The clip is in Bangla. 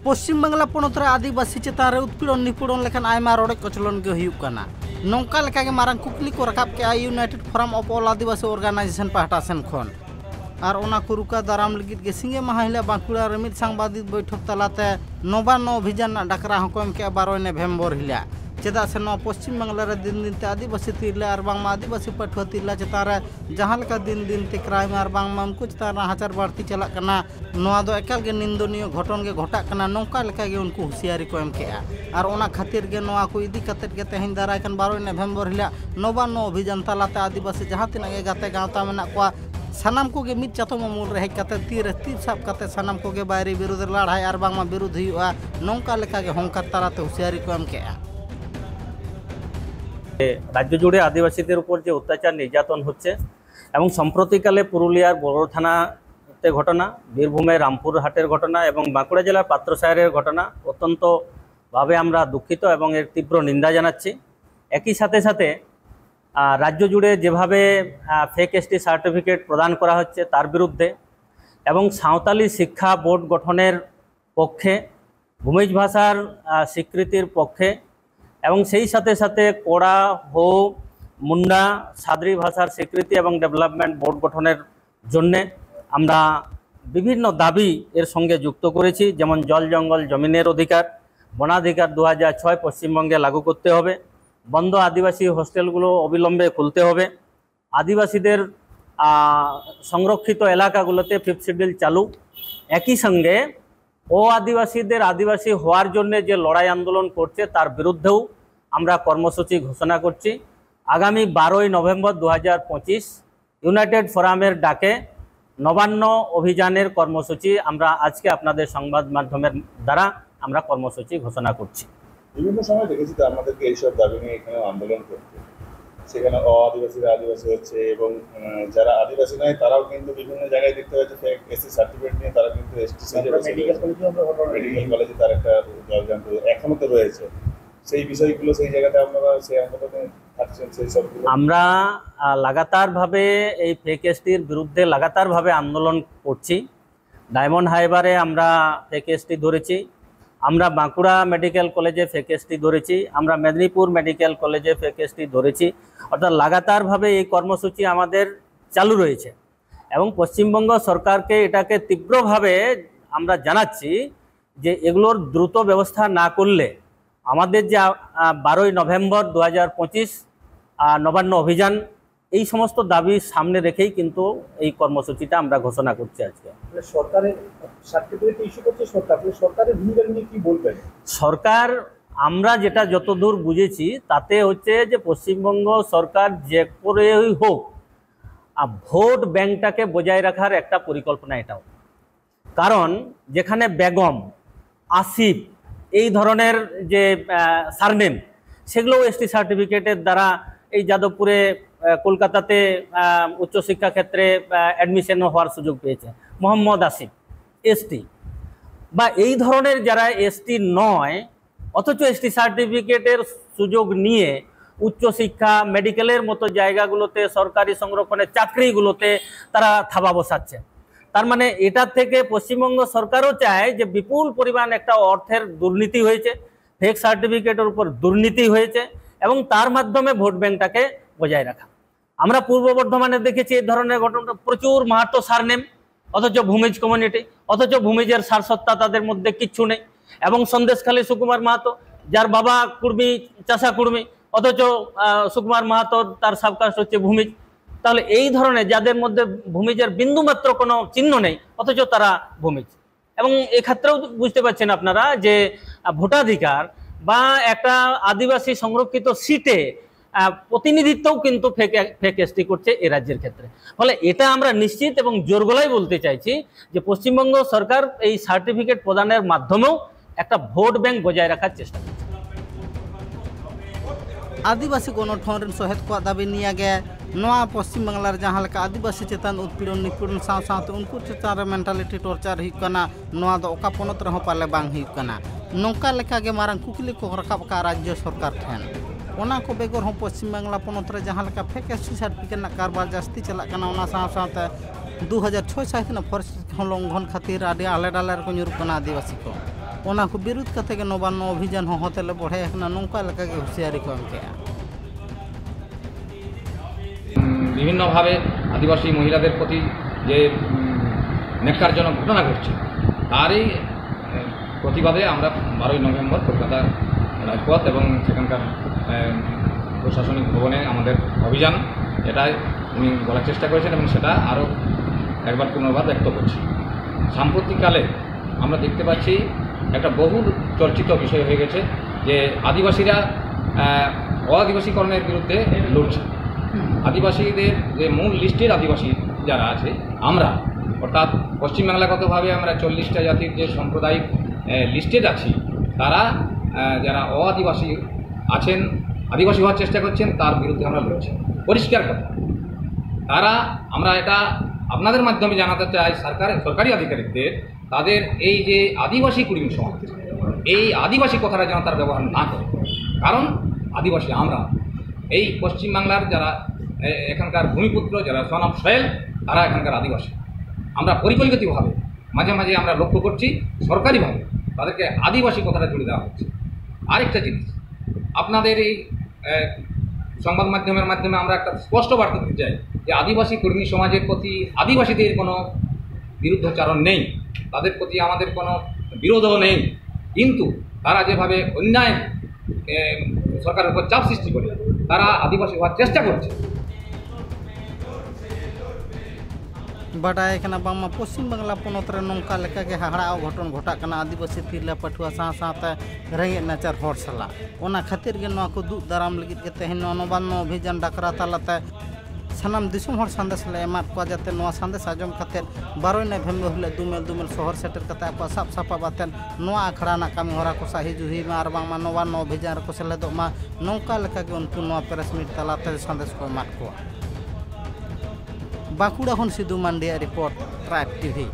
पश्चिम बांगला पनत रे आदिवासी चेतान रे उत्पीड़न निपीड़न लेखान आयमा रोड़े कचलन के हुयुग कना। नौका लेका के मारंग कुकली को रकाब के united forum of all Adivasi organization पाहटा सेन खन और ओना को रुका दाराम लगित के सिंगे माहिला बांकुड़ा रे मिद सांबादिक बैठक तलाते नवान्न अभियान डाकरा हको एम के 12 नवंबर हिला चेदा से पश्चिम बांगला रे दिन दिन ते आदिवासी तिरला और बांग आदिवासी पठुआ तिरला चेतान रे जहां लेका दिन दिन ते क्राइम और बांग उनको चेतान हाचार बाड़ती चला कना नोआ दो एकाल के निंदनीय घटन के घटा कना नौका लेका के उनको हुशियारी को एम केआ और ओना खातिर के नोआ को इदी कतेट के तेहिन दाराय कन 12 नवंबर हिला नवान्न अभियान तलाते आदिवासी जहां तिना के गाते गावता मेना कोआ सानाम को मिद चातो मूल रे हेकते तीर साब कते सानाम को बायरे विरुद्ध लड़ाई और बांग विरुद्ध हुआ नौका लेका के हंकार ताराते हुशियारी को एम केआ। राज्य जुड़े आदिवासीদের উপর যে অত্যাচার নির্যাতন হচ্ছে এবং সম্প্রতিকালে পুরুলিয়ার বড় থানাতে ঘটনা, বীরভূমের রামপুরহাটের ঘটনা এবং বাঁকুড়া জেলার পাত্রসাহের ঘটনা অত্যন্তভাবে আমরা দুঃখিত এবং এর তীব্র নিন্দা জানাচ্ছি। একই সাথে সাথে রাজ্য জুড়ে যেভাবে ফেক এসটি সার্টিফিকেট প্রদান করা হচ্ছে তার বিরুদ্ধে এবং সাঁওতালি শিক্ষা বোর্ড গঠনের পক্ষে, ভূমিজ ভাষার স্বীকৃতির পক্ষে এবং সেই সাথে সাথে কোড়া, হো, মুন্ডা, সাদরি ভাষার স্বীকৃতি এবং ডেভেলপমেন্ট বোর্ড গঠনের জন্যে আমরা বিভিন্ন দাবি এর সঙ্গে যুক্ত করেছি। যেমন জল জঙ্গল জমিনের অধিকার, বনাধিকার 2006 পশ্চিমবঙ্গে লাগু করতে হবে, বন্ধ আদিবাসী হোস্টেলগুলো অবিলম্বে খুলতে হবে, আদিবাসীদের সংরক্ষিত এলাকাগুলোতে 5th শিডিউল চালু, একই সঙ্গে ও আদিবাসীদের আদিবাসী হওয়ার জন্য যে লড়াই আন্দোলন করছে তার বিরুদ্ধেও আমরা কর্মসূচি ঘোষণা করছি। আগামী 12 নভেম্বর 2025 ইউনাইটেড ফোরামের ডাকে নবান্ন অভিযানের কর্মসূচি আমরা আজকে আপনাদের সংবাদ মাধ্যমের দ্বারা আমরা কর্মসূচি ঘোষণা করছি। বিভিন্ন সময় দেখেছি তো আমাদেরকে এইসব দাবি নিয়ে এখানে আন্দোলন করতে, সেখানে আদিবাসীরা আদিবাসী হচ্ছে এবং যারা আদিবাসী নয় তারাও কিন্তু বিভিন্ন জায়গায় দেখতে হচ্ছে ফেক এসসি সার্টিফিকেট নিয়ে তারা কিন্তু এসটি মেডিকেল কলেজে তার একটা জলযন্ত্র এখনো তো রয়েছে। সেই বিষয়গুলো সেই জায়গাতে আপনারা সেই আন্দোলনে থাকছেন, সেই সবগুলো আমরা লাগাতারভাবে এই ফেক এসটির বিরুদ্ধে লাগাতারভাবে আন্দোলন করছি। ডায়মন্ড হারবারে আমরা ফেক এসটি ধরেছি, আমরা বাঁকুড়া মেডিকেল কলেজে ফেক এসটি ধরেছি, আমরা মেদিনীপুর মেডিকেল কলেজে ফেক এসটি ধরেছি। অর্থাৎ লাগাতারভাবে এই কর্মসূচি আমাদের চালু রয়েছে এবং পশ্চিমবঙ্গ সরকারকে এটাকে তীব্রভাবে আমরা জানাচ্ছি যে এগুলোর দ্রুত ব্যবস্থা না করলে আমাদের যে 12 নভেম্বর 2025 নবান্ন অভিযান এই সমস্ত দাবি সামনে রেখেই কিন্তু এই কর্মসূচিটা আমরা ঘোষণা করছি আজকে। সরকারের সার্টিফিকেট ইস্যু করছে সরকারের ভূমিকা নিয়ে কি বলবেন? সরকার আমরা যেটা যতদূর বুঝেছি তাতে হচ্ছে যে পশ্চিমবঙ্গ সরকার যে করেই হোক ভোট ব্যাংকটাকে বজায় রাখার একটা পরিকল্পনা এটাও। কারণ যেখানে বেগম, আসিফ এই ধরনের যে সারনেম সেগুলোও এসটি সার্টিফিকেটের দ্বারা এই যাদবপুরে কলকাতাতে উচ্চশিক্ষা ক্ষেত্রে অ্যাডমিশন হওয়ার সুযোগ পেয়েছে। মোহাম্মদ আসিফ এসটি বা এই ধরনের যারা এসটি নয় অথচ এসটি সার্টিফিকেটের সুযোগ নিয়ে উচ্চশিক্ষা মেডিকেলের মতো জায়গাগুলোতে সরকারি সংরক্ষণের চাকরিগুলোতে তারা থাবা বসাচ্ছে। তার মানে এটা থেকে পশ্চিমবঙ্গ সরকারও চায় যে বিপুল পরিমাণ একটা অর্থের দুর্নীতি হয়েছে, ফেক সার্টিফিকেটের উপর দুর্নীতি হয়েছে এবং তার মাধ্যমে ভোট ব্যাংকটাকে বজায় রাখা। আমরা পূর্ব বর্ধমানে দেখেছি এই ধরনের ঘটনা, প্রচুর মাহাতো সারনেম অথচ ভূমিজ কমিউনিটি, অথচ ভূমিজের সারসত্তা তাদের মধ্যে কিচ্ছু নেই। এবং সন্দেশখালী সুকুমার মাহাতো যার বাবা কুর্মী, চাষা কুর্মী, অথচ সুকুমার মাহাতো তার সাবকাস্ট হচ্ছে ভূমিজ। তাহলে এই ধরনের যাদের মধ্যে ভূমিজের বিন্দুমাত্র কোনো চিহ্ন নেই অথচ তারা ভূমিজ। এবং এক্ষেত্রেও বুঝতে পারছেন আপনারা যে ভোটাধিকার বা একটা আদিবাসী সংরক্ষিত সিটে প্রতিনিধিত্বও কিন্তু ফেক এসটি করছে এ রাজ্যের ক্ষেত্রে। ফলে এটা আমরা নিশ্চিত এবং জোর গলায় বলতে চাইছি যে পশ্চিমবঙ্গ সরকার এই সার্টিফিকেট প্রদানের মাধ্যমেও একটা ভোট ব্যাংক বজায় রাখার চেষ্টা করছে। आदिवासी गणठन सहेद को दाबी निया गया नवा पश्चिम बांगलार जहाँ लेका आदिवासी चेतान उत्पीड़न निपीड़न साथ उनको चेतान मेंटालिटी टर्चार हुकना नवा दो ओका पनत रहो पाले बांग हुकना नौका लेका के मारंग कुकली को रकाब का राज्य सरकार ठेन ओना को बेगर हो पश्चिम बांगला पनत रे जहाँ लेका फेक एसटी सर्टिफिकेट ना कारबार जास्ती चला कना ओना साथ 2006 साहित फरेस्ट लंघन खातिर आदि आले डाले को ᱧᱩᱨᱩᱜ ᱠᱟᱱᱟ आदिवासी को ᱚᱱᱟ ᱠᱚ ᱵᱤᱨᱩᱫ ᱠᱟᱛᱮ ᱜᱮ ᱱᱚᱵᱟন্ন ᱚᱵᱷᱤᱡᱟᱱ ᱦᱚᱸ ᱦᱚᱛᱮᱞᱮ ᱵᱚᱲᱦᱮ ᱟᱠᱟᱱᱟ ᱱᱚᱝᱠᱟ ᱞᱮᱠᱟᱜᱮ হুঁশিয়ারি ᱠᱚ ᱮᱢ ᱠᱮᱜᱼᱟ। বিভিন্নভাবে আদিবাসী মহিলাদের প্রতি যে ন্যাক্কারজনক ঘটনা ঘটছে তারই প্রতিবাদে আমরা 12ই নভেম্বর কলকাতা রাজপথ এবং সেখানকার প্রশাসনিক ভবনে আমাদের অভিযান এটাই উনি বলার চেষ্টা করেছেন এবং সেটা আরও একবার পুনর্বার ব্যক্ত করছি। সাম্প্রতিককালে আমরা দেখতে পাচ্ছি একটা বহু চর্চিত বিষয় হয়ে গেছে যে আদিবাসীরা অআদিবাসীকরণের বিরুদ্ধে লড়ছে। আদিবাসীদের যে মূল লিস্টের আদিবাসী যারা আছে আমরা অর্থাৎ পশ্চিমবাংলাগতভাবে আমরা 40টা জাতির যে সাম্প্রদায়িক লিস্টেড আছি তারা যারা অআদিবাসী আছেন আদিবাসী হওয়ার চেষ্টা করছেন তার বিরুদ্ধে আমরা লড়ছি। পরিষ্কার কথা তারা আমরা এটা আপনাদের মাধ্যমে জানাতে চাই সরকারি আধিকারিকদের তাদের এই যে আদিবাসী কুড়িম সমাজ এই আদিবাসী কথাটা যেন তার ব্যবহার না করে, কারণ আদিবাসী আমরা এই পশ্চিমবাংলার যারা এখানকার ভূমিপুত্র যারা সন অফ সয়েল তারা এখানকার আদিবাসী। আমরা পরিকল্পিতভাবে মাঝে মাঝে আমরা লক্ষ্য করছি সরকারিভাবে তাদেরকে আদিবাসী কথাটা জুড়ে দেওয়া হচ্ছে। আরেকটা জিনিস আপনাদের এই সংবাদ মাধ্যমের মাধ্যমে আমরা একটা স্পষ্ট বার্তা দিতে চাই যে আদিবাসী কর্মী সমাজের প্রতি আদিবাসীদের কোনো বিরুদ্ধাচরণ নেই, তাদের প্রতি আমাদের কোনো বিরোধও নেই, কিন্তু তারা যেভাবে অন্যায় সরকারের উপর চাপ সৃষ্টি করে তারা আদিবাসী হওয়ার চেষ্টা করছে। বাডায় এখানে বাংমা পশ্চিম বাংলা পনत रे नौका लेका के हाहड़ा घटन घटा कना आदिवासी तिरला पठुआ साथ रेंगे नाचार हर सला ओना खातिर के नवा को दुख दाराम लगित के तेहन नवान्न अभियान डाकरा तालाते सानाम दिसुम हर संदेश ले एमा को जाते नवा संदेश आजम खातिर 12 नवंबर हुले दुमेल शहर सेटर कता को साफ साफा बातेन नवा अखड़ा ना कामी हरा को साही जुही मार बांगमा नवान्न अभियान को सेलेदो मा नौका लेका के उनको नवा प्रेस मीट तालाते संदेश को एमा को बाकुड़ा खन सिद्धू मांडिया रिपोर्ट ट्राइब टीवी।